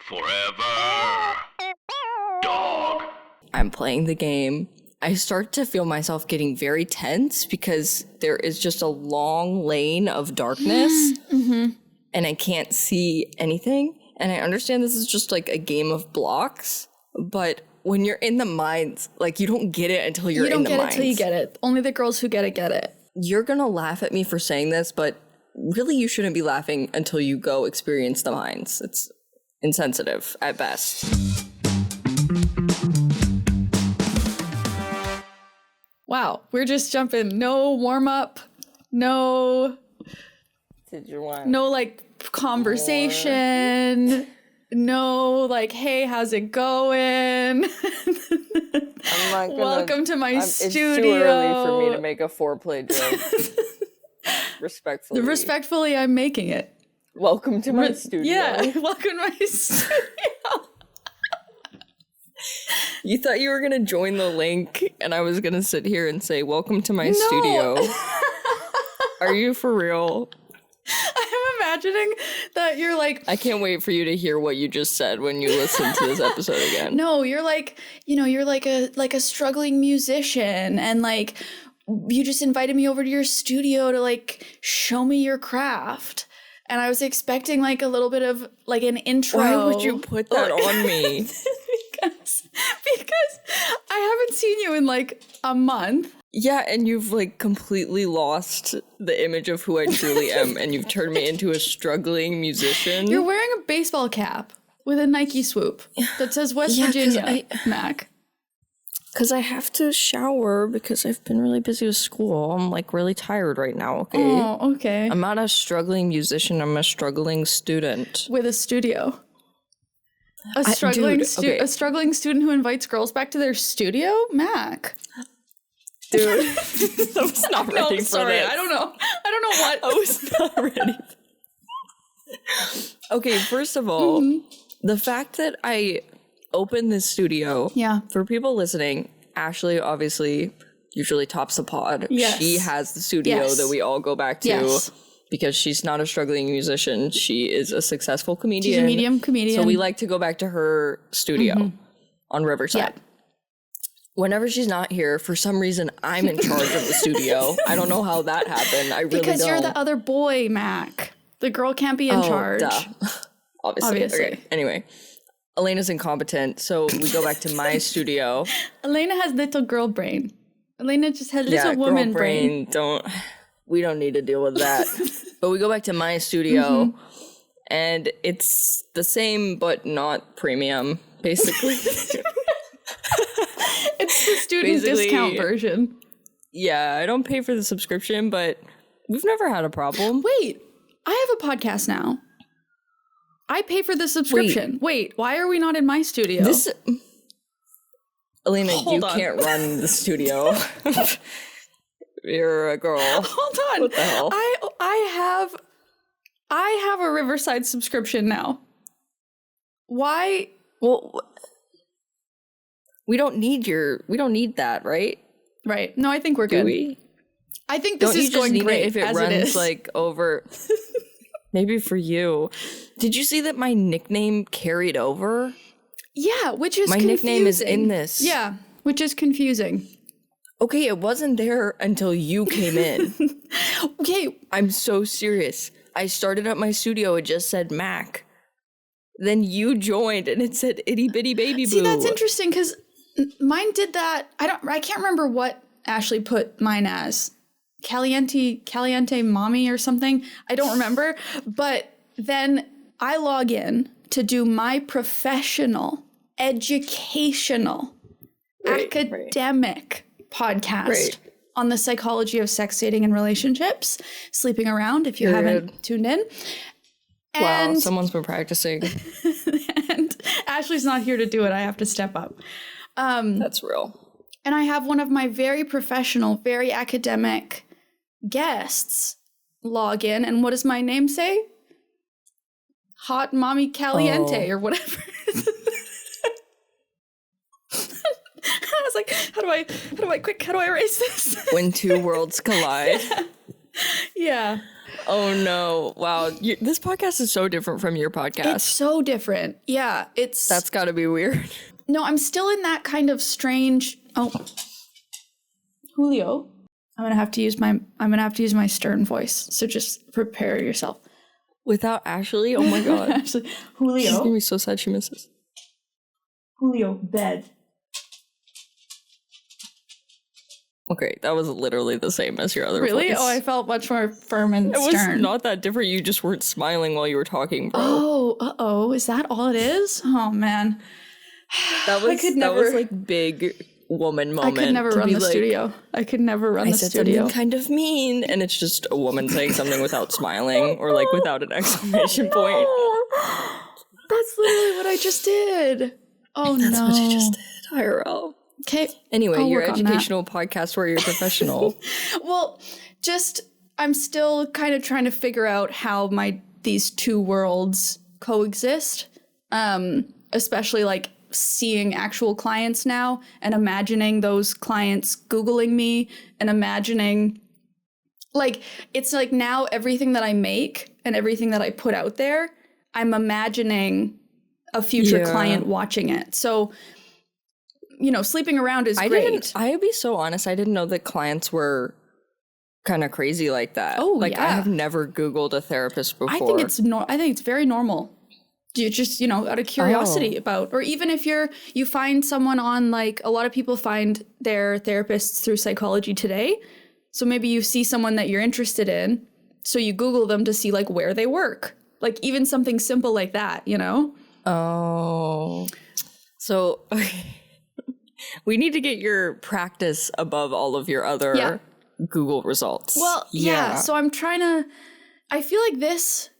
Forever. Dog. I'm playing the game. I start to feel myself getting very tense because there is just a long lane of darkness and I can't see anything. And I understand this is just like a game of blocks, but when you're in the mines, like you don't get it until you're in the mines. You don't get it till you get it. Only the girls who get it. You're gonna laugh at me for saying this, but really you shouldn't be laughing until you go experience the mines. It's insensitive at best. Wow, we're just jumping. No warm up. No. Did you want? No like conversation. More? No like, hey, how's it going? I'm not gonna, welcome to my studio. It's too early for me to make a foreplay joke. Respectfully, I'm making it. Welcome to my studio. Yeah, welcome to my studio. You thought you were going to join the link and I was going to sit here and say, welcome to my studio. Are you for real? I'm imagining that you're like... I can't wait for you to hear what you just said when you listen to this episode again. No, you're like, you're like a struggling musician and like, you just invited me over to your studio to like show me your craft. And I was expecting like a little bit of like an intro. Why would you put that on me? Because I haven't seen you in like a month. Yeah, and you've like completely lost the image of who I truly am, and you've turned me into a struggling musician. You're wearing a baseball cap with a Nike swoop that says West Virginia, Mac. Because I have to shower because I've been really busy with school. I'm like really tired right now, okay? Oh, okay. I'm not a struggling musician, I'm a struggling student. With a studio. A struggling student who invites girls back to their studio? Mac. Dude, I was not ready for this. I don't know what. I was not ready. Okay, first of all, the fact that I opened this studio, for people listening, Ashley obviously usually tops the pod. Yes. She has the studio that we all go back to because she's not a struggling musician. She is a successful comedian. She's a medium comedian. So we like to go back to her studio on Riverside. Yeah. Whenever she's not here, for some reason, I'm in charge of the studio. I don't know how that happened. I really don't. Because you're the other boy, Mac. The girl can't be in charge. Duh. Obviously. Okay. Anyway, Alayna's incompetent, so we go back to my studio. Alayna has little girl brain. Alayna just has little woman brain. We don't need to deal with that. But we go back to my studio, and it's the same but not premium, basically. It's the student discount version. Yeah, I don't pay for the subscription, but we've never had a problem. Wait, I have a podcast now. I pay for the subscription. Wait, why are we not in my studio? Alayna, you can't run the studio. You're a girl. Hold on. What the hell? I have a Riverside subscription now. Why? Well, we don't need that, right? Right. No, I think we're good. Do we? I think this is going great if it as runs it is. like over. Maybe for you. Did you see that my nickname carried over? Yeah, which is my confusing. Nickname is in this. Yeah, which is confusing. Okay, it wasn't there until you came in. Okay. I'm so serious. I started up my studio, it just said Mac. Then you joined and it said itty bitty baby boo. See, that's interesting because mine did that. I can't remember what Ashley put mine as. Caliente mommy or something. I don't remember. But then I log in to do my professional, educational, academic podcast on the psychology of sex, dating, and relationships. Sleeping Around, if you haven't tuned in. Wow, someone's been practicing. And Ashley's not here to do it. I have to step up. That's real. And I have one of my very professional, very academic guests log in. And what does my name say? Hot Mommy Caliente or whatever. I was like, how do I erase this? When two worlds collide. Yeah. Oh no. Wow. This podcast is so different from your podcast. It's so different. Yeah, That's got to be weird. No, I'm still in that kind of strange. Oh, Julio, I'm gonna have to use my stern voice. So just prepare yourself. Without Ashley? Oh my god. Actually, She's Julio, gonna be so sad she misses. Julio, bed. Okay, that was literally the same as your other Really? voice. Oh, I felt much more firm and It was stern. not that different. You just weren't smiling while you were talking, bro. Oh, is that all it is? Oh man, that was I could never. like big woman I moment. could never to run be the like, studio. I could never run I the said studio. something kind of mean, and it's just a woman saying something without smiling or like without an exclamation point. That's literally what I just did. Oh That's no. what you just did, IRL. Okay. Anyway, I'll your work on that. educational podcast where you're professional. Well, I'm still kind of trying to figure out how these two worlds coexist. Especially like seeing actual clients now and imagining those clients Googling me and imagining like it's like now everything that I make and everything that I put out there, I'm imagining a future client watching it. So, sleeping around is great. I'll be so honest, I didn't know that clients were kind of crazy like that. Oh, like, yeah. I have never Googled a therapist before. I think it's very normal. You just, out of curiosity about, or even if you find someone on, like, a lot of people find their therapists through Psychology Today. So maybe you see someone that you're interested in, so you Google them to see, like, where they work. Like, even something simple like that, Oh. So, we need to get your practice above all of your other Google results. Well, yeah. So I feel like this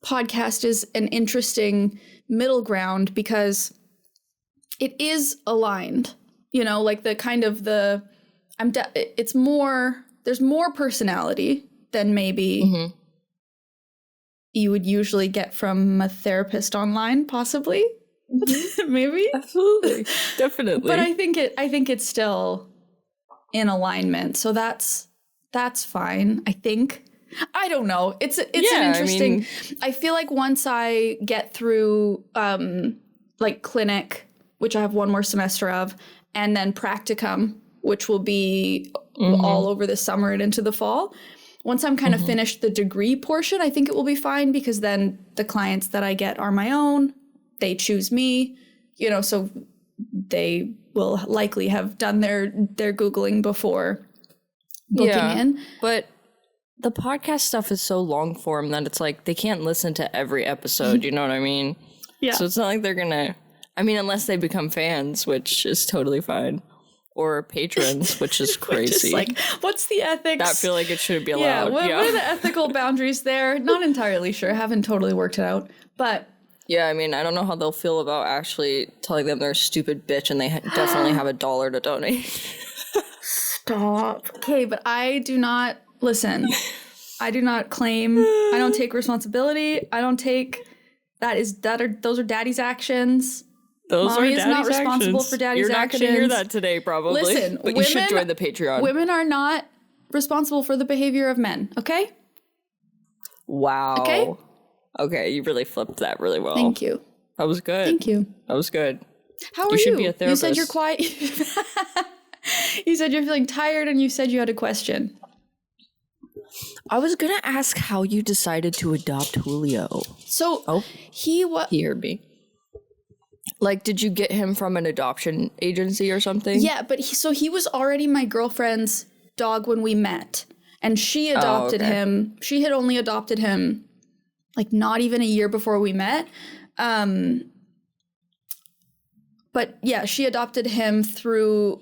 podcast is an interesting middle ground because it is aligned, like the kind of there's more personality than maybe you would usually get from a therapist online, possibly. Maybe. Absolutely. Definitely. But I think it's still in alignment. So that's fine, I think. I don't know. It's an interesting. I feel like once I get through like clinic, which I have one more semester of, and then practicum, which will be all over the summer and into the fall. Once I'm kind of finished the degree portion, I think it will be fine because then the clients that I get are my own. They choose me, so they will likely have done their Googling before booking in. But the podcast stuff is so long form that it's like they can't listen to every episode, you know what I mean? Yeah. So it's not like they're gonna, unless they become fans, which is totally fine. Or patrons, which is crazy. Just like, what's the ethics? I feel like it shouldn't be allowed. What are the ethical boundaries there? Not entirely sure. Haven't totally worked it out. But yeah, I don't know how they'll feel about actually telling them they're a stupid bitch and they definitely have $1 to donate. Stop. Okay, but I do not listen. I do not claim. I don't take responsibility. I don't take. Those are daddy's actions. Mommy is not responsible for daddy's actions. You're not going to hear that today, probably. Listen, but you should join the Patreon. Women are not responsible for the behavior of men. Okay. Wow. Okay, you really flipped that really well. Thank you. That was good. Thank you. That was good. How are you? You should be a therapist. You said you're quiet. You said you're feeling tired and you said you had a question. I was going to ask how you decided to adopt Julio. So he heard me. Like, did you get him from an adoption agency or something? Yeah, but he was already my girlfriend's dog when we met. And she adopted him. She had only adopted him like not even a year before we met. But yeah, she adopted him through,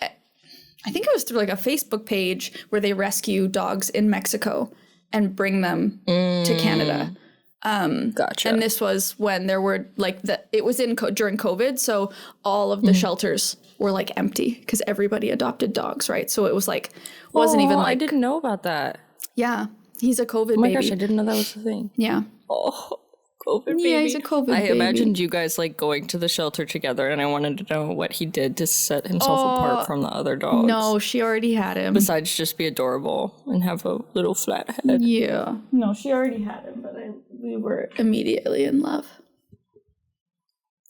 I think it was through like a Facebook page where they rescue dogs in Mexico and bring them to Canada. Gotcha. And this was when there were like it was during COVID. So all of the shelters were like empty because everybody adopted dogs. Right. So it was like, wasn't even like. I didn't know about that. Yeah. He's a COVID baby. Oh my gosh, I didn't know that was a thing. Yeah. Oh, COVID baby. Yeah, he's a COVID baby. I imagined you guys like going to the shelter together, and I wanted to know what he did to set himself apart from the other dogs. No, she already had him. Besides just be adorable and have a little flat head. Yeah. No, she already had him, but we were immediately in love.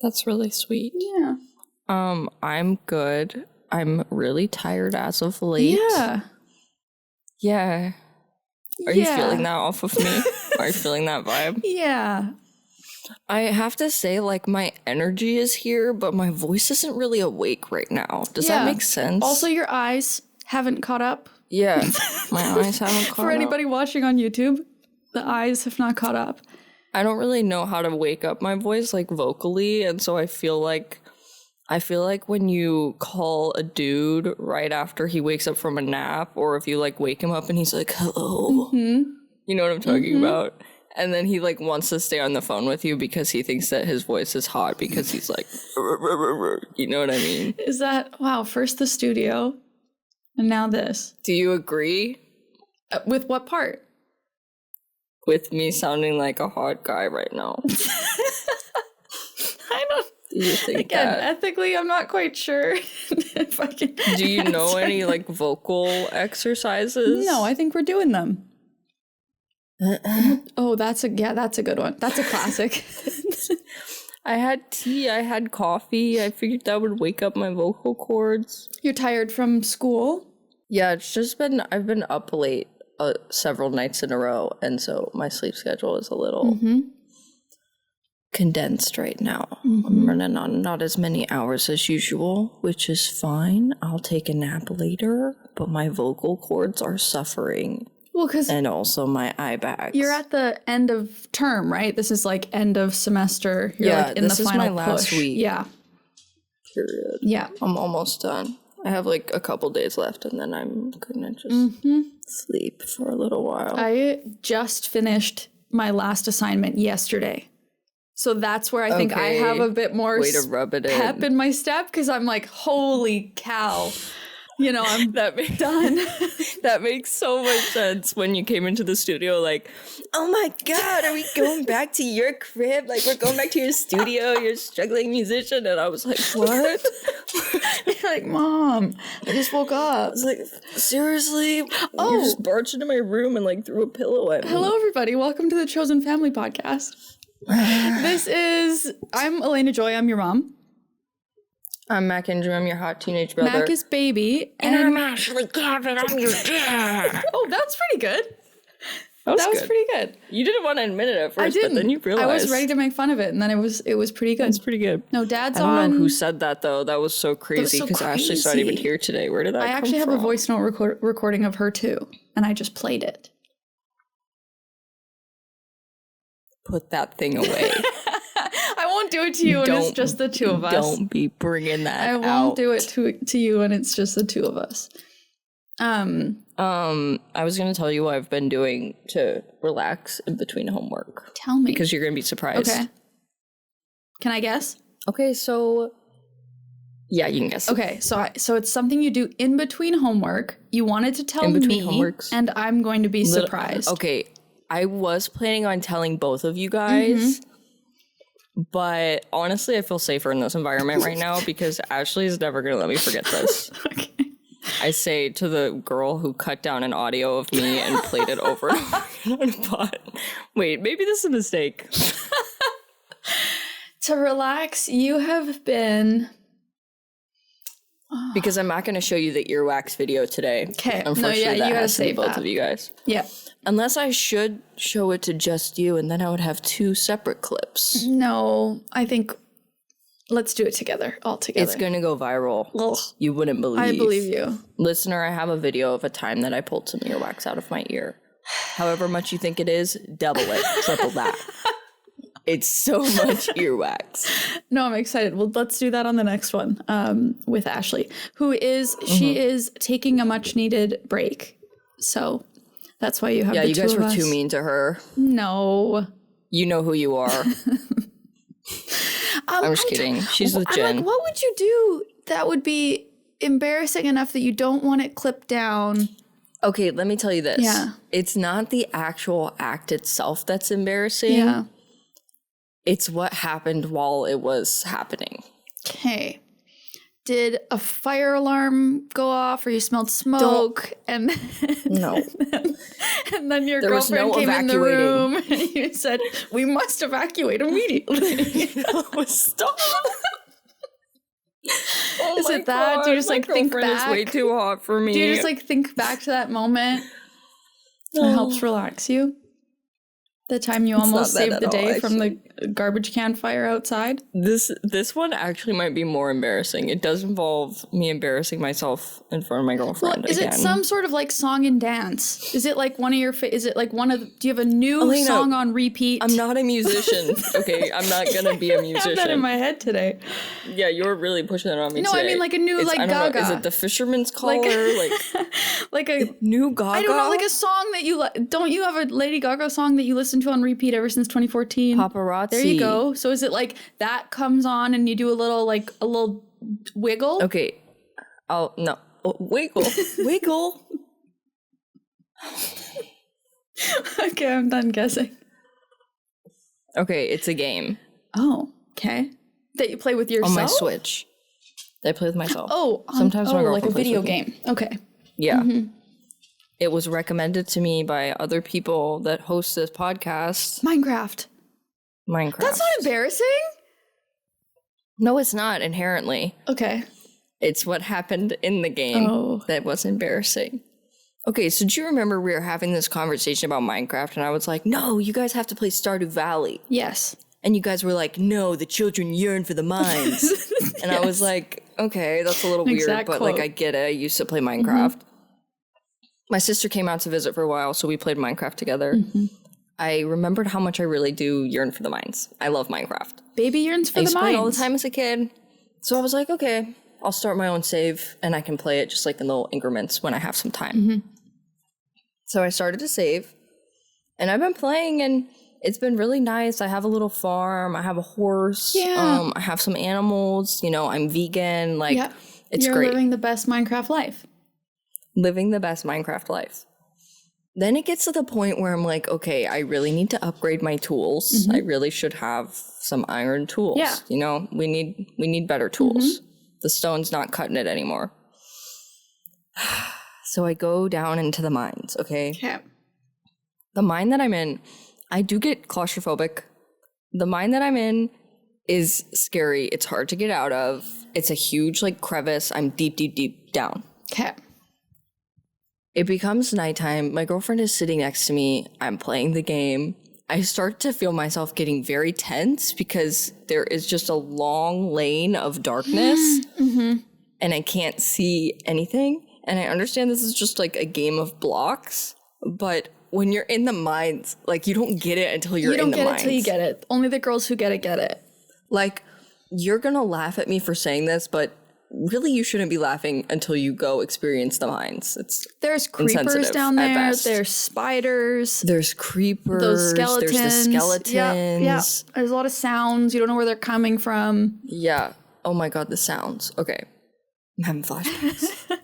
That's really sweet. Yeah. I'm good. I'm really tired as of late. Yeah. Yeah. Are you feeling that off of me? Are you feeling that vibe? Yeah. I have to say, like, my energy is here, but my voice isn't really awake right now. Does that make sense? Also, your eyes haven't caught up. Yeah. My eyes haven't caught up. For anybody watching on YouTube, the eyes have not caught up. I don't really know how to wake up my voice, like, vocally, and so I feel like when you call a dude right after he wakes up from a nap, or if you, like, wake him up and he's like, hello. Mm-hmm. You know what I'm talking about? And then he, like, wants to stay on the phone with you because he thinks that his voice is hot because he's like, you know what I mean? Is that, wow, first the studio and now this. Do you agree? With what part? With me sounding like a hot guy right now. I don't. Do you think Again, that? ethically, I'm not quite sure if I can. Do you know any, like, vocal exercises? No, I think we're doing them. Oh, that's a good one. That's a classic. I had tea, I had coffee. I figured that would wake up my vocal cords. You're tired from school? Yeah, it's just I've been up late several nights in a row, and so my sleep schedule is a little condensed right now. I'm running on not as many hours as usual, which is fine. I'll take a nap later, but my vocal cords are suffering. Well, because and also my eye bags. You're at the end of term, right? This is like end of semester. You're like in this the is final my last push. week. Yeah. Period. Yeah. I'm almost done. I have like a couple days left, and then I'm gonna just sleep for a little while. I just finished my last assignment yesterday. So that's where I think I have a bit more way to rub it pep in my step, because I'm like, holy cow. You know, I'm done. That makes so much sense when you came into the studio like, oh my God, are we going back to your crib? Like, we're going back to your studio, you're a struggling musician. And I was like, what? You're like, Mom, I just woke up. I was like, seriously? You just barged into my room and like threw a pillow at me. Hello, everybody. Welcome to the Chosen Family Podcast. I'm Alayna Joy. I'm your mom. I'm Mac Ingram, I'm your hot teenage brother. Mac is baby. And I'm Ashley Gavin, I'm your dad. Oh, that's pretty good. That was pretty good. You didn't want to admit it at first, I didn't. But then you realized. I was ready to make fun of it, and then it was pretty good. It's pretty good. No, Dad's I don't on. know who said that, though. That was so crazy, because Ashley's not even here today. Where did that come from? I actually have a voice note recording of her, too, and I just played it. Put that thing away. I won't do it to you when it's just the two of us. Don't be bringing that out. I won't do it to you when it's just the two of us. I was going to tell you what I've been doing to relax in between homework. Tell me. Because you're going to be surprised. Okay. Can I guess? Okay, so... Yeah, you can guess. Okay, so it's something you do in between homework. You wanted to tell me, homeworks. And I'm going to be surprised. Okay, I was planning on telling both of you guys... But honestly, I feel safer in this environment right now because Ashley's never going to let me forget this. Okay. I say to the girl who cut down an audio of me and played it over and over on a pod. Wait, maybe this is a mistake. To relax, you have been... Because I'm not going to show you the earwax video today. Okay. Unfortunately, you gotta save both that. of you guys. Yeah. Unless I should show it to just you, and then I would have two separate clips. No, I think let's do it together, all together. It's going to go viral. Ugh. You wouldn't believe. I believe you. Listener, I have a video of a time that I pulled some earwax out of my ear. However much you think it is, double it, triple that. It's so much earwax. No, I'm excited. Well, let's do that on the next one with Ashley, who is, she is taking a much needed break. So that's why you have the two of us. Yeah, you guys were too mean to her. No. You know who you are. I'm just kidding. She's with Jen. Like, what would you do that would be embarrassing enough that you don't want it clipped down? Okay, let me tell you this. Yeah. It's not the actual act itself that's embarrassing. Yeah. It's what happened while it was happening. Okay. Did a fire alarm go off or you smelled smoke? And No. and then your There was girlfriend no came in the evacuating. room and you said, we must evacuate immediately. Stop. Is it that? Do you just like think back? It's way too hot for me. Do you just like think back to that moment? It helps relax you. The time you almost not that saved at the all, day from the garbage can fire outside. This one actually might be more embarrassing. It does involve me embarrassing myself in front of my girlfriend. Is it some sort of like song and dance? Is it like one of your? Is it like one of? Do you have a new Alayna, song on repeat? I'm not a musician. Okay, I'm not gonna be a musician. I have that in my head today. Yeah, you're really pushing it on me. No, today. I mean like a new like I don't Gaga. know, is it the Fisherman's Caller? Like a new Gaga? I don't know, like a song that you don't you have a Lady Gaga song that you listen to on repeat ever since 2014? Paparazzi. There you go. So is it like that comes on and you do a little wiggle? Okay. Wiggle. Wiggle. Okay, I'm done guessing. Okay, it's a game. Oh, okay. That you play with yourself? On my Switch. I play with myself. Sometimes my girlfriend like a plays video with me. game. Okay. Yeah. It was recommended to me by other people that host this podcast. Minecraft. That's not embarrassing. No, it's not inherently. Okay. It's what happened in the game that was embarrassing. Okay, so do you remember we were having this conversation about Minecraft and I was like, no, you guys have to play Stardew Valley. Yes. And you guys were like, no, the children yearn for the mines. And I was like, okay, that's a little weird, but like I get it. I used to play Minecraft. My sister came out to visit for a while, so we played Minecraft together. I remembered how much I really do yearn for the mines. I love Minecraft. Baby yearns for the mines. I used to play it all the time as a kid. So I was like, okay, I'll start my own save and I can play it just like in little increments when I have some time. So I started to save and I've been playing and it's been really nice. I have a little farm. I have a horse. Yeah. I have some animals. You know, I'm vegan. Like, it's You're great. living the best Minecraft life. Living the best Minecraft life. Then it gets to the point where I'm like, okay, I really need to upgrade my tools. I really should have some iron tools. Yeah. You know, we need better tools. The stone's not cutting it anymore. So I go down into the mines, okay? Okay. The mine that I'm in, I do get claustrophobic. The mine that I'm in is scary. It's hard to get out of. It's a huge like crevice. I'm deep, deep, deep down. Okay. It becomes nighttime. My girlfriend is sitting next to me. I'm playing the game. I start to feel myself getting very tense because there is just a long lane of darkness and I can't see anything. And I understand this is just like a game of blocks, but when you're in the mines, like you don't get it until you're in the mines. You don't get it till you get it. Only the girls who get it get it. Like, you're gonna laugh at me for saying this, but really you shouldn't be laughing until you go experience the mines. There's creepers down at there. best. There's spiders. There's creepers. Those skeletons. There's the skeletons. Yeah. There's a lot of sounds. You don't know where they're coming from. Yeah. Oh my god, the sounds. Okay. I'm having flashbacks.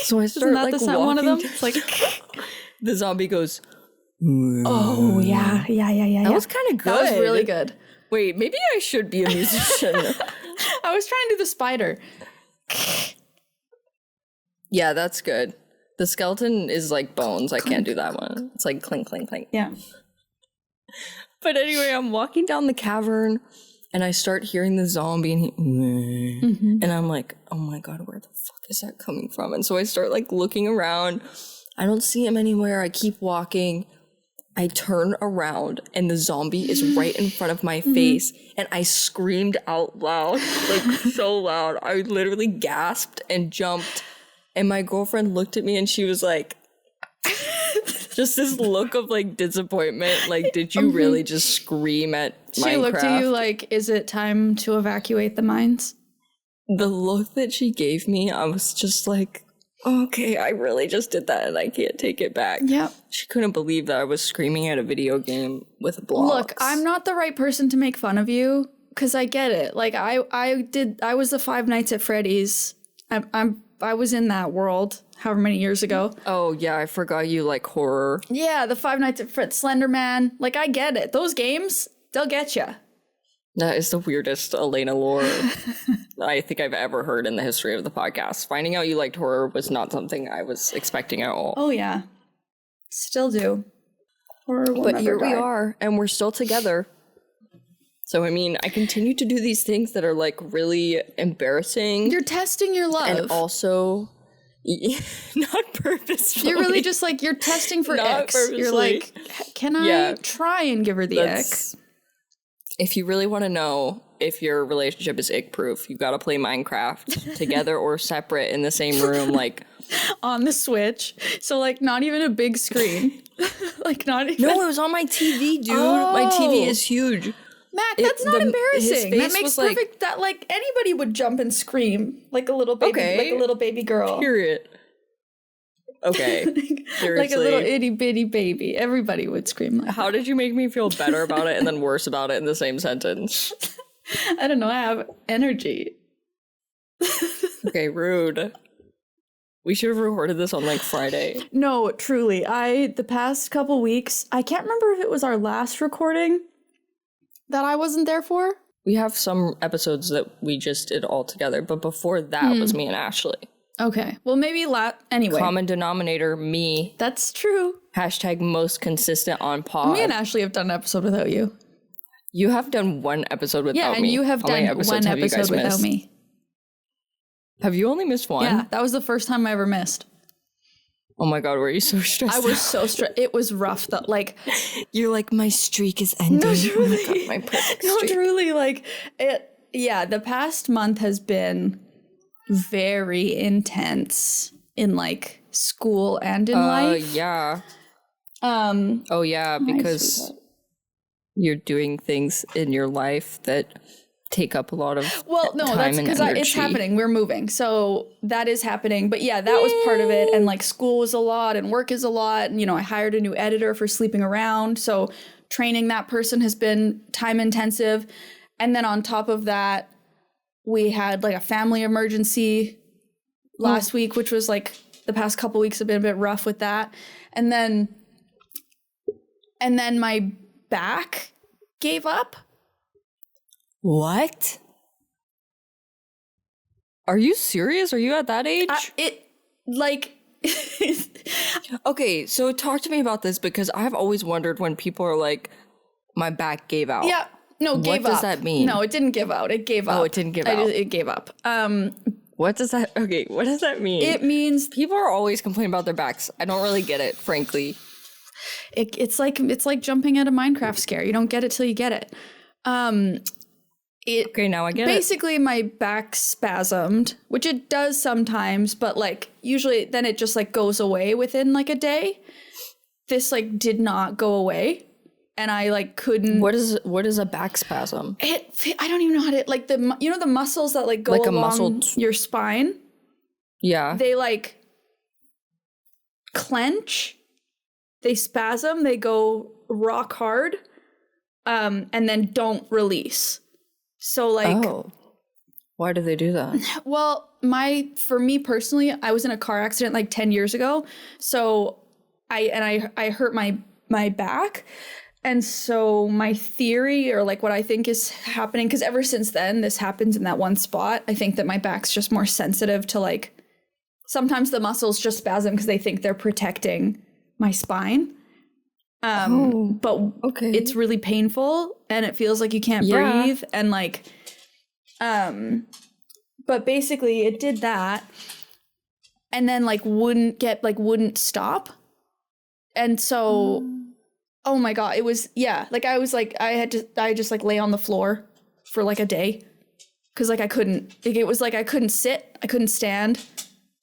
So I start Isn't that like the sound, walking. one of them? It's like, the zombie goes, oh, yeah. that was kind of good. That was really good. Wait, maybe I should be a musician. I was trying to do the spider. Yeah, that's good. The skeleton is like bones. I can't do that one. It's like clink, clink, clink. Yeah. But anyway, I'm walking down the cavern and I start hearing the zombie and and I'm like, oh my god, where the fuck is that coming from? And so I start like looking around. I don't see him anywhere. I keep walking. I turn around and the zombie is right in front of my face and I screamed out loud, like so loud. I literally gasped and jumped and my girlfriend looked at me and she was like, just this look of like disappointment. Like, did you really just scream at Minecraft? She looked at you like, is it time to evacuate the mines? The look that she gave me, I was just like, okay, I really just did that and I can't take it back. Yep. She couldn't believe that I was screaming at a video game with blocks. Look, I'm not the right person to make fun of you because I get it. Like I was the Five Nights at Freddy's. I was in that world however many years ago. Oh yeah, I forgot you like horror. Yeah, the Five Nights at Slender Man. Like I get it. Those games, They'll get you. That is the weirdest Alayna lore I think I've ever heard in the history of the podcast. Finding out you liked horror was not something I was expecting at all. Oh, yeah. Still do. Horror will But never here we die. are, and we're still together. So, I mean, I continue to do these things that are, like, really embarrassing. You're testing your love. And also, not purposefully. You're really just, like, you're testing for Not X. purposely. You're like, can I try and give her the X? If you really want to know if your relationship is ick-proof, you've got to play Minecraft together or separate in the same room, like... On the Switch. So, like, not even a big screen. Like, not even... No, it was on my TV, dude. My TV is huge. Mac, that's not embarrassing. That face makes was, like- perfect... That, like, anybody would jump and scream like a little baby, Okay. like a little baby girl. Period. Okay. Seriously. Like a little itty-bitty baby. Everybody would scream like How did you make me feel better about it and then worse about it in the same sentence? I don't know, I have energy. Okay, rude. We should have recorded this on, like, Friday. No, truly. The past couple weeks, I can't remember if it was our last recording that I wasn't there for. We have some episodes that we just did all together, but before that was me and Ashley. Okay. Well, maybe anyway. Common denominator, me. That's true. Hashtag most consistent on pod. Me and Ashley have done an episode without you. You have done one episode without me. Yeah, and you have How many done episodes one have you guys episode without missed? me. Have you only missed one? Yeah, that was the first time I ever missed. Oh my god, were you so stressed? I was so stressed. It was rough. That like, You're like, my streak is ending. no, truly, Oh my god, my perfect no, streak. truly, like it. Yeah, the past month has been very intense in like school and in life. Yeah. Um, Oh yeah, because sweetheart. you're doing things in your life that take up a lot of well, no, time that's and because energy. it's happening. We're moving, so that is happening. But yeah, that was part of it. And like school is a lot, and work is a lot. And I hired a new editor for sleeping around, so training that person has been time intensive. And then on top of that, we had like a family emergency last week, which was like the past couple weeks have been a bit rough with that. And then my back gave up. What? Are you serious? Are you at that age? Okay, so talk to me about this, because I've always wondered when people are like, my back gave out. Yeah. No, gave up. What does that mean? No, it didn't give out. It gave up. Oh, it didn't give out. It gave up. What does that mean? It means People are always complaining about their backs. I don't really get it, frankly. it's like jumping at a Minecraft scare. You don't get it till you get it. Okay, now I get it. Basically, my back spasmed, which it does sometimes, but like usually then it just like goes away within like a day. This like did not go away, and I like couldn't. What is a back spasm? I don't even know how to like the the muscles that like go Like a along muscle your spine. Yeah. They like clench, they spasm, they go rock hard, and then don't release. So like, Why do they do that? well, for me personally, I was in a car accident like 10 years ago. So I hurt my back. And so my theory, or like what I think is happening, because ever since then, this happens in that one spot. I think that my back's just more sensitive to like, sometimes the muscles just spasm because they think they're protecting my spine. But okay. it's really painful and it feels like you can't breathe. And like, but basically it did that and then like wouldn't stop. And so, oh my God, it was, like I was like, I just like lay on the floor for like a day. Cause like I couldn't, like, it was like I couldn't sit, I couldn't stand,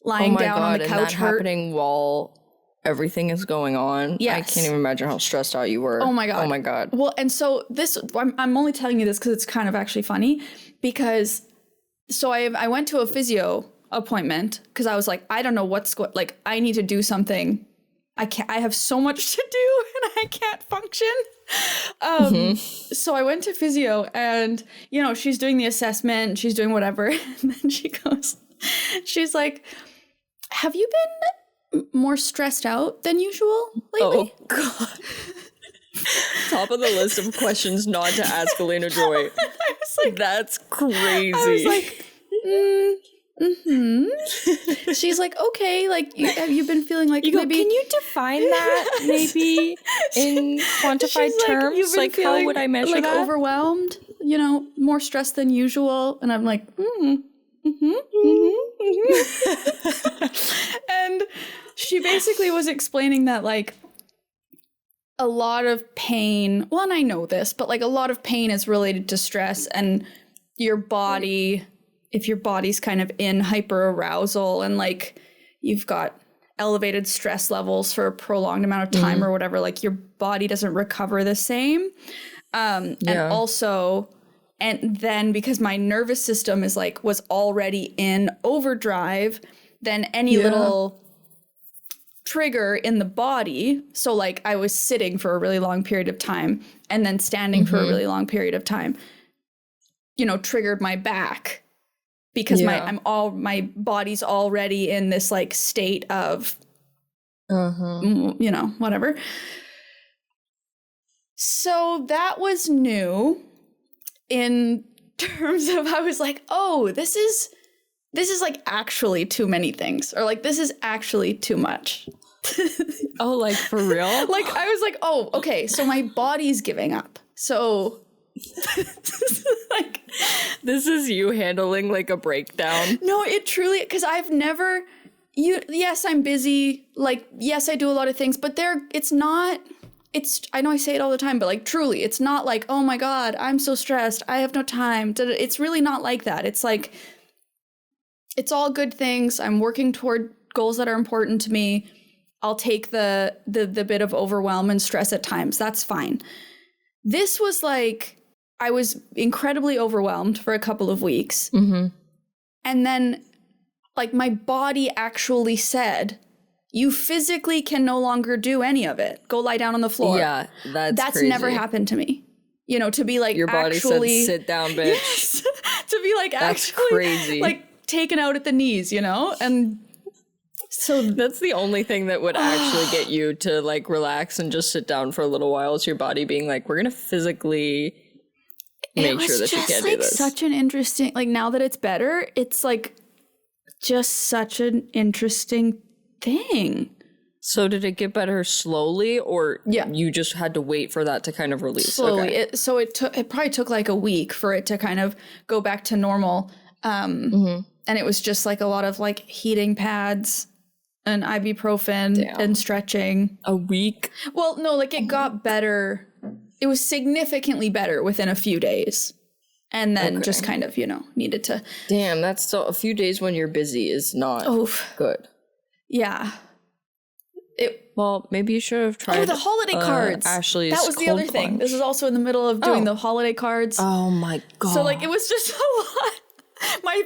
lying down on the couch and that hurt. happening while everything is going on. Yes. I can't even imagine how stressed out you were. Oh my God. Oh my God. Well, and so I'm only telling you this because it's kind of actually funny, because so I went to a physio appointment because I was like, I don't know what's going, like I need to do something. I have so much to do and I can't function. So I went to physio and, she's doing the assessment, she's doing whatever. And then she's like, have you been more stressed out than usual lately? Oh God. Top of the list of questions not to ask Alayna Joy. I was like, That's crazy. I was like, She's like, okay, like, have you been feeling like you go, maybe? can you define that maybe in quantified She's terms? you've been Like, how feeling, would I measure like, that? overwhelmed, you know, more stressed than usual. And I'm like, And she basically was explaining that, like, a lot of pain, well, and I know this, but like a lot of pain is related to stress, and your body, if your body's kind of in hyperarousal and like you've got elevated stress levels for a prolonged amount of time or whatever, like your body doesn't recover the same. And also, and then because my nervous system is like, was already in overdrive, then any little trigger in the body, so like I was sitting for a really long period of time and then standing for a really long period of time, you know, triggered my back because my body's already in this like state of you know, whatever. So that was new in terms of, I was like, oh, this is like actually too many things, or like this is actually too much. Oh, like for real? Like I was like, oh, okay, so my body's giving up. So like this is you handling like a breakdown. no, it truly, because I've never yes, I'm busy, like yes, I do a lot of things, but it's not, it's, I know I say it all the time, but like truly, it's not like, oh my God, I'm so stressed, I have no time. It's really not like that. It's like, it's all good things. I'm working toward goals that are important to me. I'll take the bit of overwhelm and stress at times. That's fine. This was like, I was incredibly overwhelmed for a couple of weeks. And then like my body actually said, you physically can no longer do any of it. Go lie down on the floor. Yeah, that's crazy. Never happened to me. You know, to be like, your body actually, said, sit down, bitch. Yes, to be like, that's actually crazy. Like taken out at the knees, you know? And so that's the only thing that would actually get you to like relax and just sit down for a little while, is your body being like, we're gonna physically make sure that you can't do this. Such an interesting, like now that it's better, it's like just such an interesting thing. So did it get better slowly, or Yeah. you just had to wait for that to kind of release? Slowly. Okay. It probably took like a week for it to kind of go back to normal. And it was just like a lot of like heating pads and ibuprofen and stretching. A week? Well, no, like it got better. It was significantly better within a few days. And then just kind of, you know, needed to. Damn, that's still a few days when you're busy is not good. Yeah. Well, maybe you should have tried. Oh, the holiday cards. Ashley's that was the other thing. This is also in the middle of doing the holiday cards. Oh my God. So like it was just a lot.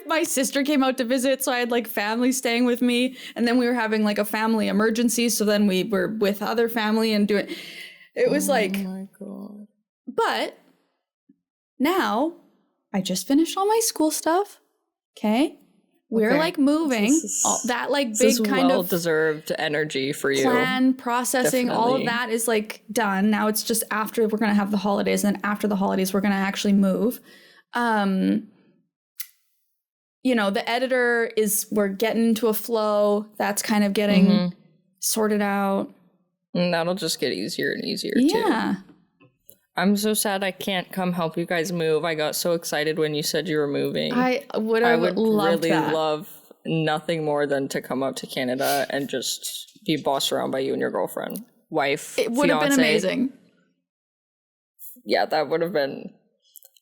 My sister came out to visit, so I had like family staying with me, and then we were having like a family emergency, so then we were with other family and doing it was like, oh my God. But now I just finished all my school stuff. Okay. We're like moving all that like big kind of well-deserved energy for you. Plan, processing, all of Definitely. that is like done. Now it's just after we're going to have the holidays, and then after the holidays, we're going to actually move. You know, the editor we're getting into a flow. That's kind of getting sorted out. And that'll just get easier and easier too. Yeah. I'm so sad I can't come help you guys move. I got so excited when you said you were moving. I would really love nothing more than to come up to Canada and just be bossed around by you and your girlfriend, wife, It would have been amazing. Yeah, that would have been.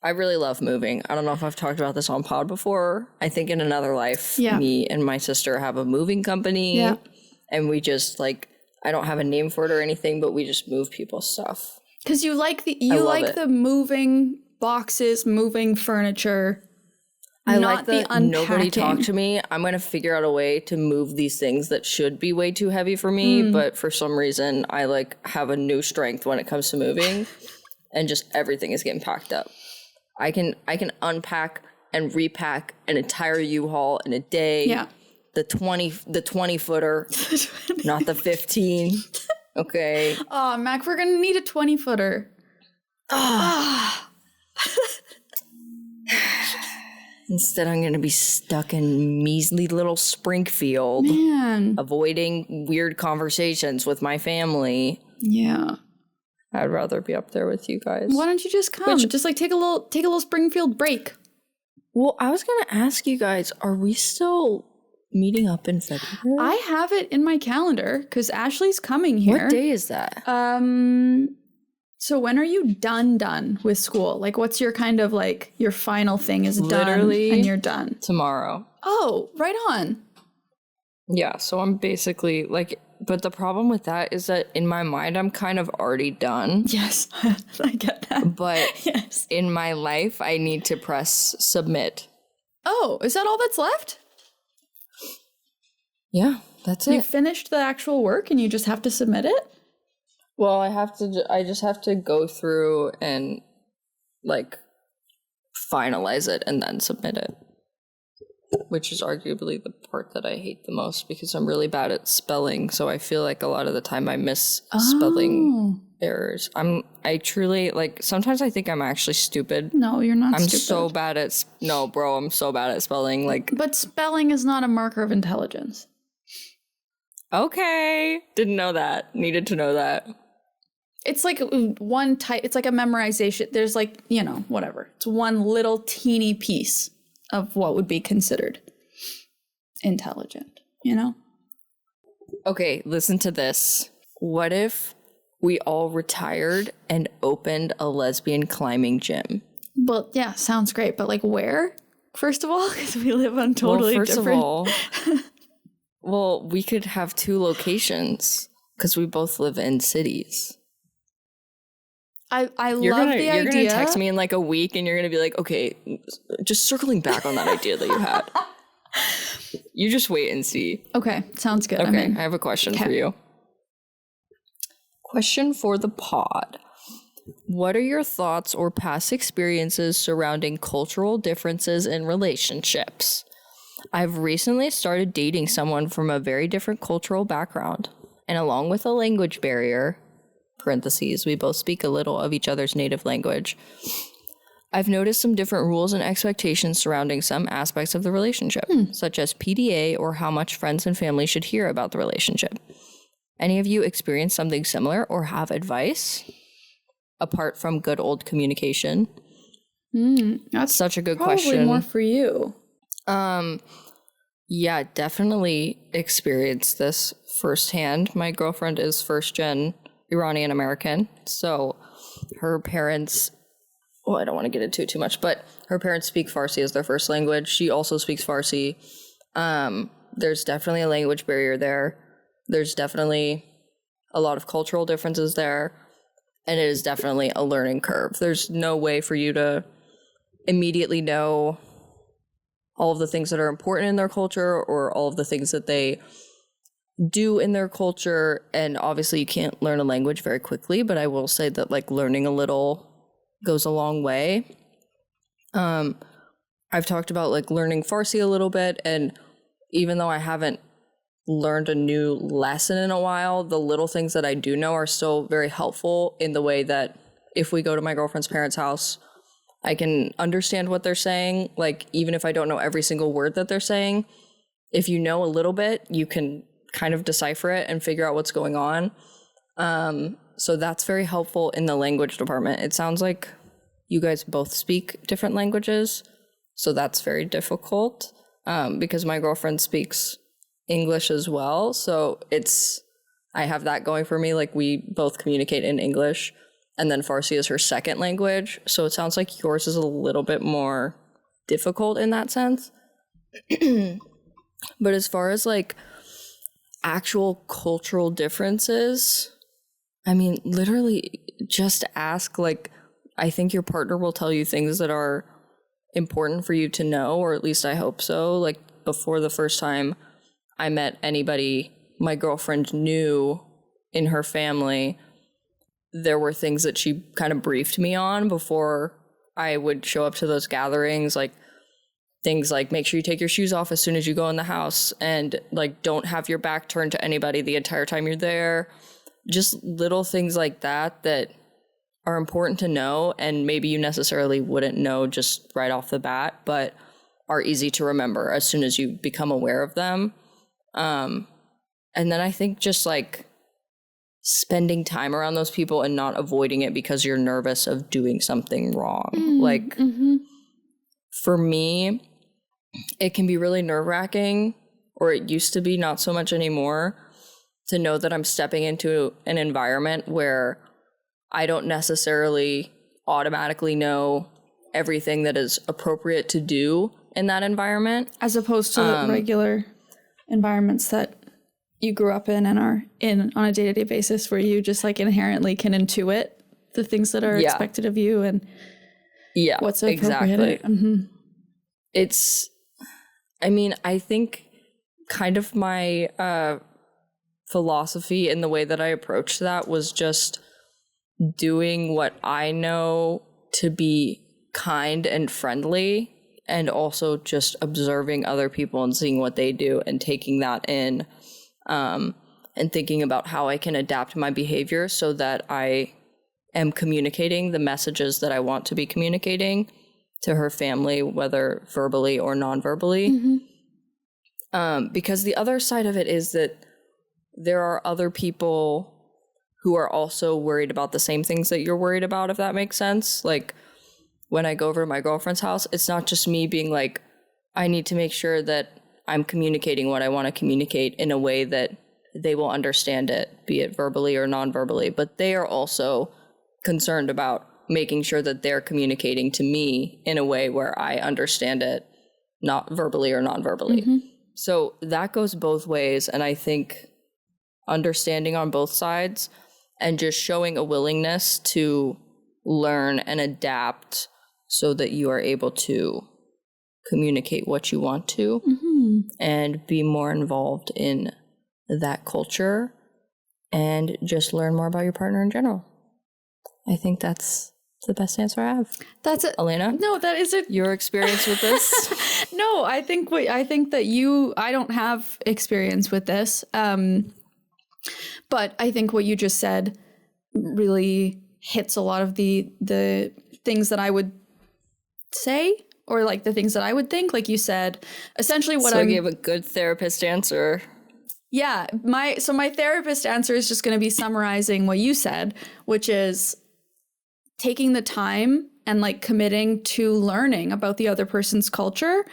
I really love moving. I don't know if I've talked about this on pod before. I think in another life, me and my sister have a moving company. Yeah. And we just like, I don't have a name for it or anything, but we just move people's stuff. Because you like the moving boxes, moving furniture. I not like the unpacking. Nobody talk to me. I'm going to figure out a way to move these things that should be way too heavy for me. But for some reason, I like have a new strength when it comes to moving, and just everything is getting packed up. I can unpack and repack an entire U-Haul in a day. Yeah. The 20 footer, not the 15. Okay. Oh, Mac, we're gonna need a 20-footer. Instead, I'm going to be stuck in measly little Springfield, Man. avoiding weird conversations with my family. Yeah. I'd rather be up there with you guys. Why don't you just come? Just like take a little Springfield break. Well, I was going to ask you guys, are we still meeting up in February? I have it in my calendar because Ashley's coming here. What day is that? So when are you done with school? Like, what's your kind of like your final thing is Literally done and you're done? Tomorrow. Oh, right on. Yeah, so I'm basically like, but the problem with that is that in my mind, I'm kind of already done. Yes, I get that. But Yes. in my life, I need to press submit. Oh, is that all that's left? Yeah, that's You it. finished the actual work and you just have to submit it? Well, I just have to go through and like finalize it and then submit it. Which is arguably the part that I hate the most because I'm really bad at spelling. So I feel like a lot of the time I miss spelling errors. I truly like, sometimes I think I'm actually stupid. No, you're not I'm stupid. so bad at, no, bro, I'm so bad at spelling. Like, But spelling is not a marker of intelligence. okay. Didn't know that. Needed to know that. It's like one type, it's like a memorization. There's like, whatever. It's one little teeny piece of what would be considered intelligent, Okay, listen to this. What if we all retired and opened a lesbian climbing gym? But yeah, sounds great. But like where? First of all, because we live on totally well, first different. of all, well, we could have 2 locations because we both live in cities. I love the idea. You're gonna text me in like a week and you're gonna be like, okay, just circling back on that idea that you had. You just wait and see. Okay, sounds good. Okay, I have a question for you. Question for the pod. What are your thoughts or past experiences surrounding cultural differences in relationships? I've recently started dating someone from a very different cultural background, and along with a language barrier, parentheses, we both speak a little of each other's native language, I've noticed some different rules and expectations surrounding some aspects of the relationship, such as PDA or how much friends and family should hear about the relationship. Any of you experience something similar or have advice? Apart from good old communication. That's such a good probably question. More for you. Yeah, definitely experienced this firsthand. My girlfriend is first gen Iranian American, so her parents, well, I don't want to get into it too much, but her parents speak Farsi as their first language. She also speaks Farsi. There's definitely a language barrier there. There's definitely a lot of cultural differences there, and it is definitely a learning curve. There's no way for you to immediately know all of the things that are important in their culture or all of the things that they do in their culture. And obviously you can't learn a language very quickly, but I will say that like learning a little goes a long way. I've talked about like learning Farsi a little bit, and even though I haven't learned a new lesson in a while, the little things that I do know are still very helpful in the way that if we go to my girlfriend's parents' house, I can understand what they're saying. Like, even if I don't know every single word that they're saying, if you know a little bit, you can kind of decipher it and figure out what's going on. So that's very helpful in the language department. It sounds like you guys both speak different languages, so that's very difficult because my girlfriend speaks English as well. So I have that going for me. Like, we both communicate in English, and then Farsi is her second language. So it sounds like yours is a little bit more difficult in that sense. But as far as like actual cultural differences, I mean, literally just ask. Like, I think your partner will tell you things that are important for you to know, or at least I hope so. Like, before the first time I met anybody my girlfriend knew in her family, there were things that she kind of briefed me on before I would show up to those gatherings, like things like make sure you take your shoes off as soon as you go in the house, and like don't have your back turned to anybody the entire time you're there. just little things like that are important to know, and maybe you necessarily wouldn't know just right off the bat, but are easy to remember as soon as you become aware of them. And then I think just like spending time around those people and not avoiding it because you're nervous of doing something wrong. Like for me, it can be really nerve-wracking, or it used to be, not so much anymore, to know that I'm stepping into an environment where I don't necessarily automatically know everything that is appropriate to do in that environment. As opposed to the regular environments that you grew up in and are in on a day-to-day basis, where you just like inherently can intuit the things that are expected of you and what's appropriate. Exactly. It's, I mean, I think kind of my philosophy in the way that I approached that was just doing what I know to be kind and friendly, and also just observing other people and seeing what they do and taking that in, and thinking about how I can adapt my behavior so that I am communicating the messages that I want to be communicating to her family, whether verbally or non-verbally. Because the other side of it is that there are other people who are also worried about the same things that you're worried about, if that makes sense. Like when I go over to my girlfriend's house, it's not just me being like, I need to make sure that I'm communicating what I want to communicate in a way that they will understand it, be it verbally or non-verbally, but they are also concerned about making sure that they're communicating to me in a way where I understand it, not verbally or non-verbally. So that goes both ways, and I think understanding on both sides and just showing a willingness to learn and adapt so that you are able to communicate what you want to and be more involved in that culture and just learn more about your partner in general. I think that's the best answer I have. That's it. Alayna? No, that isn't your experience with this? No, I think that I don't have experience with this. But I think what you just said really hits a lot of the things that I would say, or like the things that I would think. Like you said, essentially what I gave a good therapist answer. Yeah, my therapist answer is just going to be summarizing what you said, which is taking the time and like committing to learning about the other person's culture.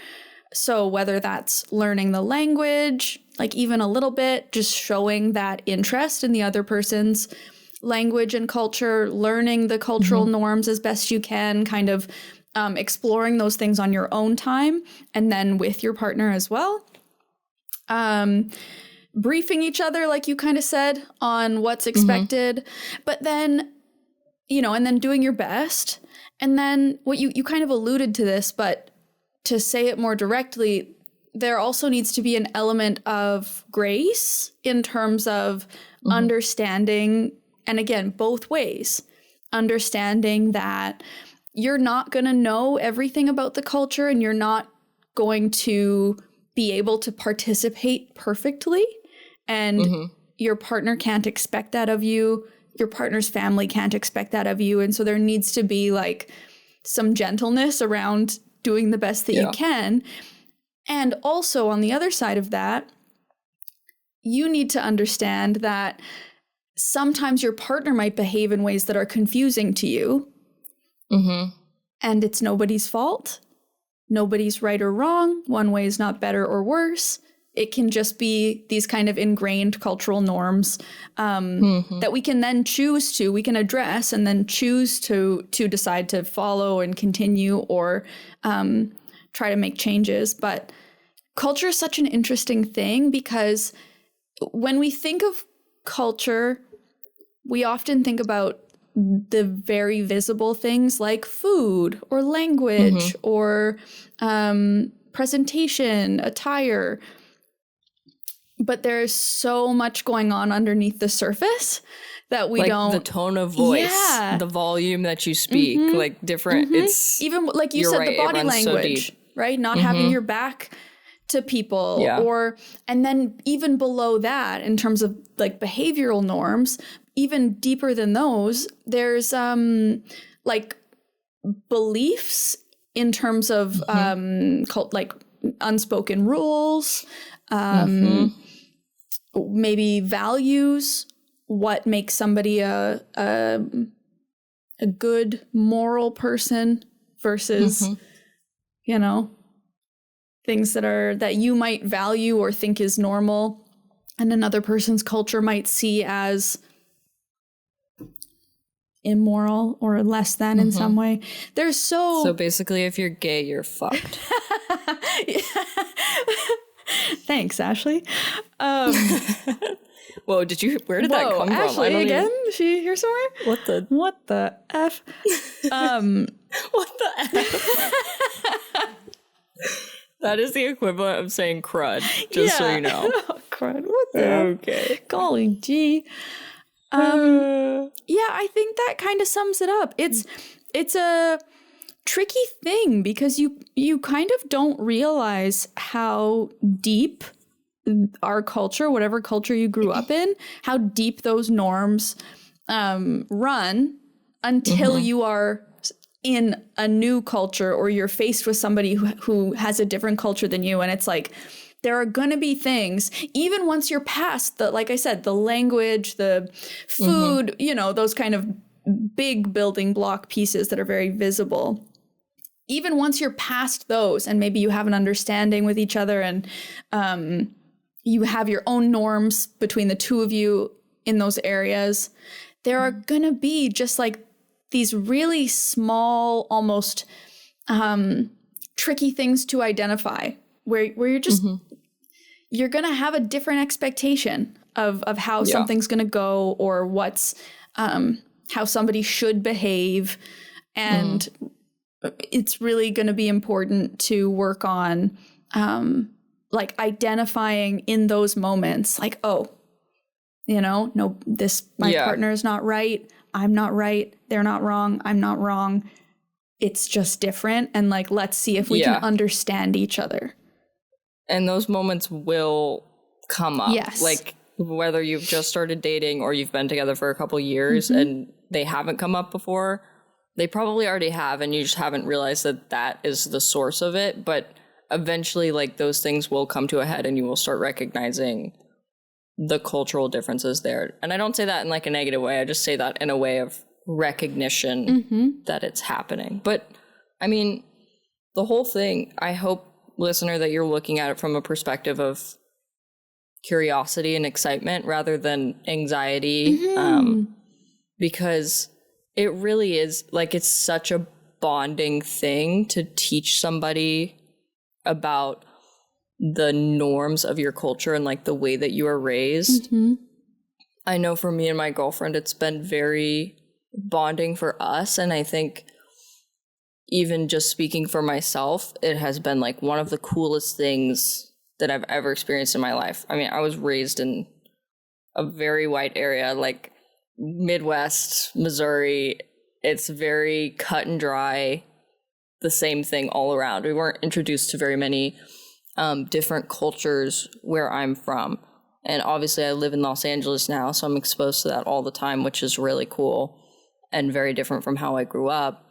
So whether that's learning the language, like even a little bit, just showing that interest in the other person's language and culture, learning the cultural norms as best you can, kind of exploring those things on your own time and then with your partner as well. Briefing each other, like you kind of said, on what's expected, but then, and then doing your best. And then what you kind of alluded to this, but to say it more directly, there also needs to be an element of grace in terms of understanding, and again, both ways, understanding that you're not going to know everything about the culture and you're not going to be able to participate perfectly. And your partner can't expect that of you. Your partner's family can't expect that of you. And so there needs to be like some gentleness around doing the best that you can. And also on the other side of that, you need to understand that sometimes your partner might behave in ways that are confusing to you. And it's nobody's fault. Nobody's right or wrong. One way is not better or worse. It can just be these kind of ingrained cultural norms that we can then we can address and then choose to decide to follow and continue or try to make changes. But culture is such an interesting thing because when we think of culture, we often think about the very visible things like food or language or presentation, attire. But there's so much going on underneath the surface that we don't. The tone of voice, the volume that you speak, like different. It's even like you said, the body language, so right? Not having your back to people. Yeah. And then even below that, in terms of like behavioral norms, even deeper than those, there's like beliefs in terms of like unspoken rules, maybe values, what makes somebody a good moral person versus you know, things that you might value or think is normal and another person's culture might see as immoral or less than in some way. There's So basically, if you're gay, you're fucked. Thanks, Ashley. Whoa, where did that come from? Ashley again? Is she here somewhere? What the F? what the F? That is the equivalent of saying crud, just so you know. Crud. What the Okay. Golly gee. Yeah, I think that kind of sums it up. It's a tricky thing because you kind of don't realize how deep our culture, whatever culture you grew up in, how deep those norms run until you are in a new culture or you're faced with somebody who has a different culture than you. And it's like, there are going to be things, even once you're past the, like I said, the language, the food, you know, those kind of big building block pieces that are very visible. Even once you're past those and maybe you have an understanding with each other and you have your own norms between the two of you in those areas, there are going to be just like these really small, almost tricky things to identify where you're just, you're going to have a different expectation of how something's going to go or what's, how somebody should behave. And it's really going to be important to work on, like identifying in those moments, like, oh, you know, no, my partner is not right. I'm not right. They're not wrong. I'm not wrong. It's just different. And like, let's see if we can understand each other. And those moments will come up. Yes. Like whether you've just started dating or you've been together for a couple years and they haven't come up before, they probably already have. And you just haven't realized that is the source of it. But eventually, like those things will come to a head and you will start recognizing the cultural differences there. And I don't say that in like a negative way. I just say that in a way of recognition that it's happening. But I mean, the whole thing, I hope, listener, that you're looking at it from a perspective of curiosity and excitement rather than anxiety. Because it really is like, it's such a bonding thing to teach somebody about the norms of your culture and like the way that you are raised. I know for me and my girlfriend, it's been very bonding for us. And I think even just speaking for myself, it has been like one of the coolest things that I've ever experienced in my life. I mean, I was raised in a very white area, like Midwest, Missouri. It's very cut and dry, the same thing all around. We weren't introduced to very many different cultures where I'm from. And obviously I live in Los Angeles now, so I'm exposed to that all the time, which is really cool and very different from how I grew up.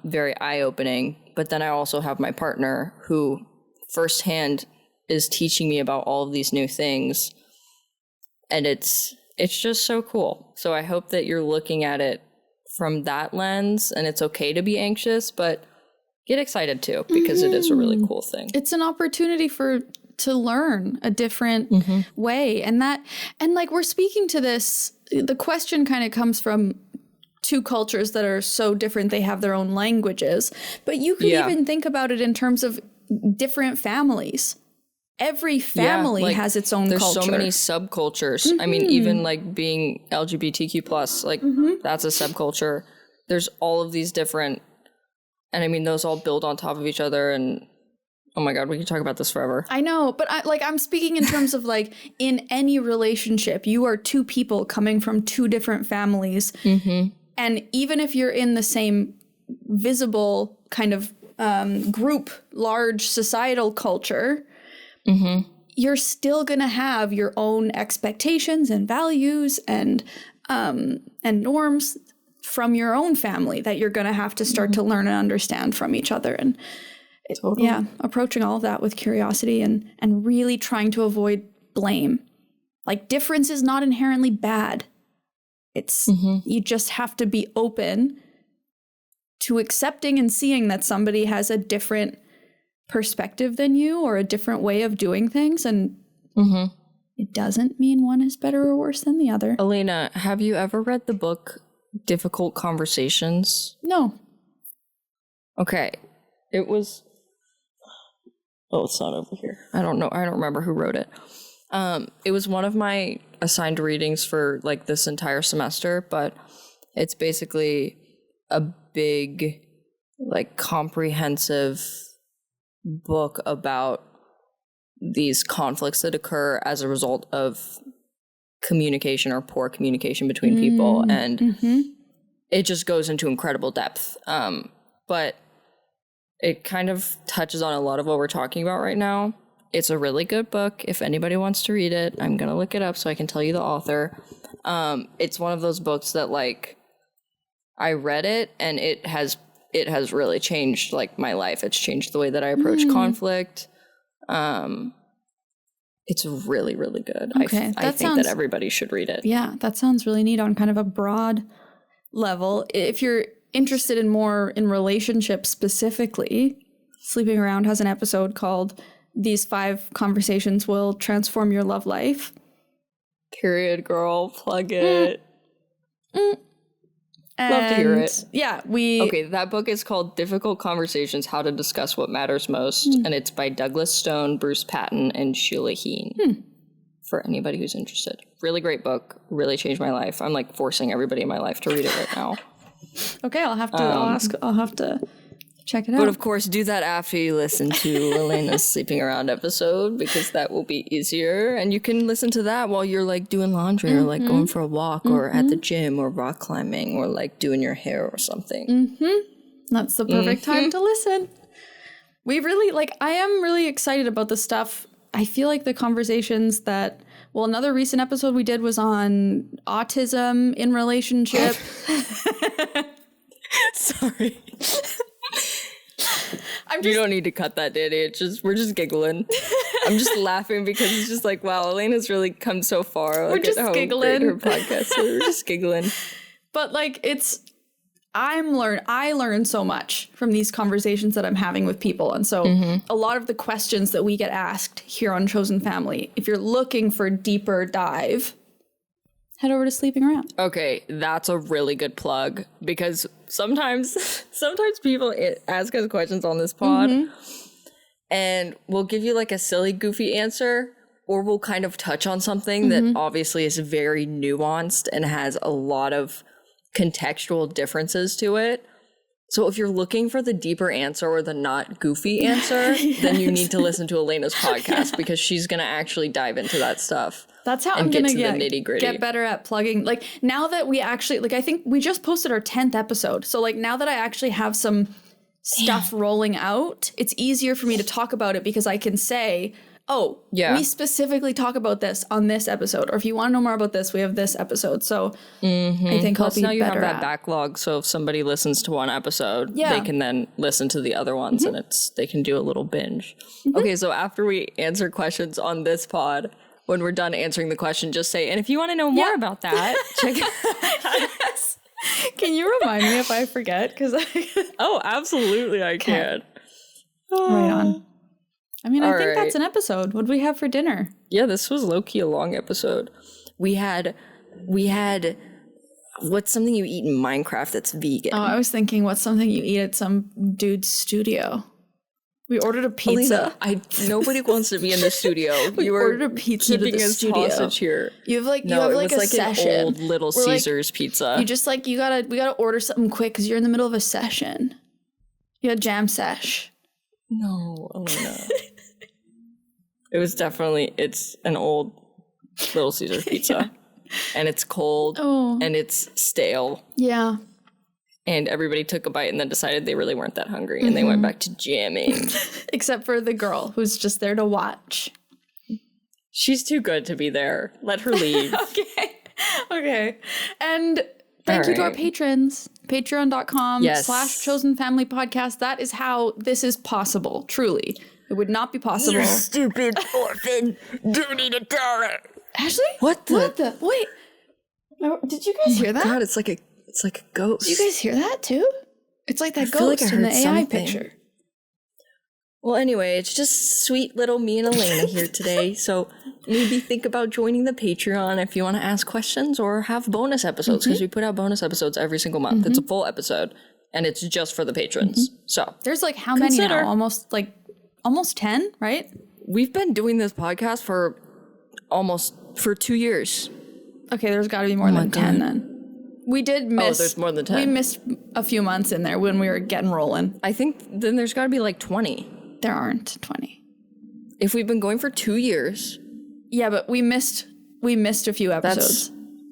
Very eye-opening. But then I also have my partner who firsthand is teaching me about all of these new things. And it's just so cool. So I hope that you're looking at it from that lens, and it's okay to be anxious, but get excited too, because it is a really cool thing. It's an opportunity to learn a different way. And like we're speaking to this, the question kind of comes from two cultures that are so different, they have their own languages. But you could even think about it in terms of different families. Every family like, has its own there's culture. There's so many subcultures. I mean, even like being LGBTQ plus, like that's a subculture. There's all of these different, and I mean, those all build on top of each other. And oh my God, we can talk about this forever. I know, but I'm speaking in terms of like in any relationship, you are two people coming from two different families. And even if you're in the same visible kind of large societal culture, you're still going to have your own expectations and values and norms from your own family that you're going to have to start to learn and understand from each other. And approaching all of that with curiosity and really trying to avoid blame. Like, difference is not inherently bad. It's you just have to be open to accepting and seeing that somebody has a different perspective than you or a different way of doing things. And it doesn't mean one is better or worse than the other. Alayna, have you ever read the book Difficult Conversations? No. Okay. It was... Oh, it's not over here. I don't know. I don't remember who wrote it. It was one of my assigned readings for like this entire semester, but it's basically a big, like, comprehensive book about these conflicts that occur as a result of communication or poor communication between people. And it just goes into incredible depth. But it kind of touches on a lot of what we're talking about right now. It's a really good book. If anybody wants to read it, I'm going to look it up so I can tell you the author. It's one of those books that, like, I read it and it has really changed, like, my life. It's changed the way that I approach conflict. It's really, really good. Okay, I think that everybody should read it. Yeah, that sounds really neat on kind of a broad level. If you're interested in more in relationships specifically, Sleeping Around has an episode called These 5 Conversations Will Transform Your Love Life. Period, girl. Plug it. Love to hear it. Yeah, Okay, that book is called Difficult Conversations, How to Discuss What Matters Most, and it's by Douglas Stone, Bruce Patton, and Sheila Heen. For anybody who's interested. Really great book. Really changed my life. I'm, like, forcing everybody in my life to read it right now. Okay, I'll have to check it out. But of course, do that after you listen to Alayna's Sleeping Around episode, because that will be easier. And you can listen to that while you're, like, doing laundry or, like, going for a walk or at the gym or rock climbing or, like, doing your hair or something. That's the perfect time to listen. We really, like, I am really excited about this stuff. I feel like the conversations that, well, another recent episode we did was on autism in relationship. Sorry. You don't need to cut that, Danny. We're just giggling. I'm just laughing because it's just like, wow, Alayna's really come so far. We're just giggling. Her podcast. So we're just giggling. But, like, I learn so much from these conversations that I'm having with people. And so a lot of the questions that we get asked here on Chosen Family, if you're looking for a deeper dive, head over to Sleeping Around. Okay, that's a really good plug, because sometimes people ask us questions on this pod and we'll give you, like, a silly, goofy answer, or we'll kind of touch on something that obviously is very nuanced and has a lot of contextual differences to it. So if you're looking for the deeper answer or the not goofy answer, then you need to listen to Alayna's podcast, because she's going to actually dive into that stuff. That's how I'm going to get better at plugging. Like, now that we actually, like, I think we just posted our 10th episode. So, like, now that I actually have some stuff rolling out, it's easier for me to talk about it, because I can say, oh, we specifically talk about this on this episode. Or if you want to know more about this, we have this episode. So I think Plus, I'll be now you have better that backlog. So if somebody listens to one episode, they can then listen to the other ones, and they can do a little binge. Okay, so after we answer questions on this pod, when we're done answering the question, just say, and if you want to know more about that, check it. Can you remind me if I forget? Oh, absolutely, I can. Right on. I mean, I think that's an episode. What do we have for dinner? Yeah, this was low-key a long episode. We had what's something you eat in Minecraft that's vegan? Oh, I was thinking what's something you eat at some dude's studio. We ordered a pizza. Alayna, nobody wants to be in the studio. We ordered a pizza keeping to the us studio. Hostage here. You have like a session. An old Little Caesars pizza. You just we gotta order something quick because you're in the middle of a session. You got jam sesh. No, Alayna. It's an old Little Caesars pizza. And it's cold and it's stale. Yeah. And everybody took a bite and then decided they really weren't that hungry. And they went back to jamming. Except for the girl who's just there to watch. She's too good to be there. Let her leave. Okay. And thank you to our patrons. Patreon.com/chosenfamilypodcast. That is how this is possible. Truly. It would not be possible. You stupid orphan. Donate $1. Ashley? What the? Wait. Oh, did you guys hear that? God, it's like a ghost. Did you guys hear that too? It's like that feel like ghost I in the heard AI something. picture. Well, anyway, it's just sweet little me and Alayna here today. So maybe think about joining the Patreon if you want to ask questions or have bonus episodes, because we put out bonus episodes every single month. It's a full episode, and it's just for the patrons. So There's like how many now? Almost 10, right? we've been doing this podcast for 2 years. Okay, there's got to be more than 10 then. We did miss. There's more than 10. We missed a few months in there when we were getting rolling. I think then there's got to be like 20. There aren't 20. If we've been going for 2 years, Yeah, but we missed a few episodes.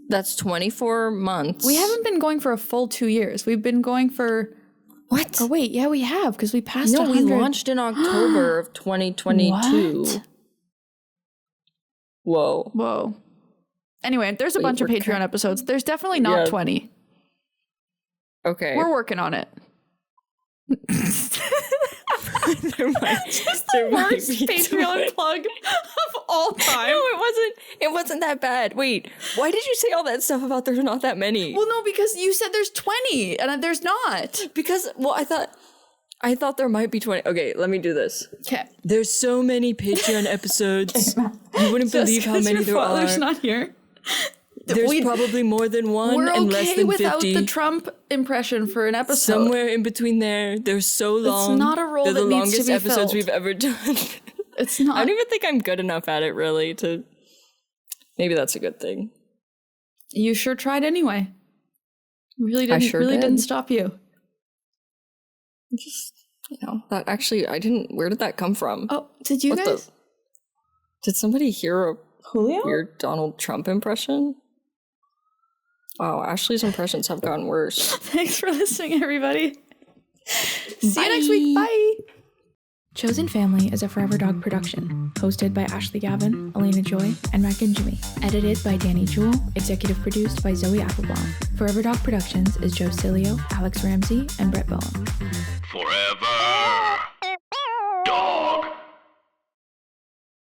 that's 24 months. We haven't been going for a full 2 years. We've been going for. What? Oh wait, yeah, we have because we passed. No, 100. we launched in October of 2022. What? Whoa. Anyway, there's a bunch of Patreon episodes. There's definitely not 20. Okay. We're working on it. there might, Just the worst Patreon plug of all time. No, it wasn't that bad. Wait, why did you say all that stuff about there's not that many? Well, no, because you said there's 20 and there's not. Because, I thought there might be 20. Okay, let me do this. Okay. There's so many Patreon episodes. You wouldn't believe how many there are. Father's not here. There's probably more than one We're and less okay than without 50. the Trump impression for an episode. Somewhere in between there. They're so long. It's not a role They're that the needs to longest be episodes filled. we've ever done. It's not. I don't even think I'm good enough at it, really, to... Maybe that's a good thing. You sure tried anyway. Really didn't. I sure really did. didn't stop you. Just, that actually, I didn't... Where did that come from? Oh, did you guys? Did somebody hear a Julio? weird Donald Trump impression? Wow, Ashley's impressions have gotten worse. Thanks for listening, everybody. See you next week. Bye. Chosen Family is a Forever Dog production, hosted by Ashley Gavin, Alayna Joy, and INGEMI. Edited by Danny Jewell, executive produced by Zoe Applebaum. Forever Dog Productions is Joe Cilio, Alex Ramsey, and Brett Bowen. Forever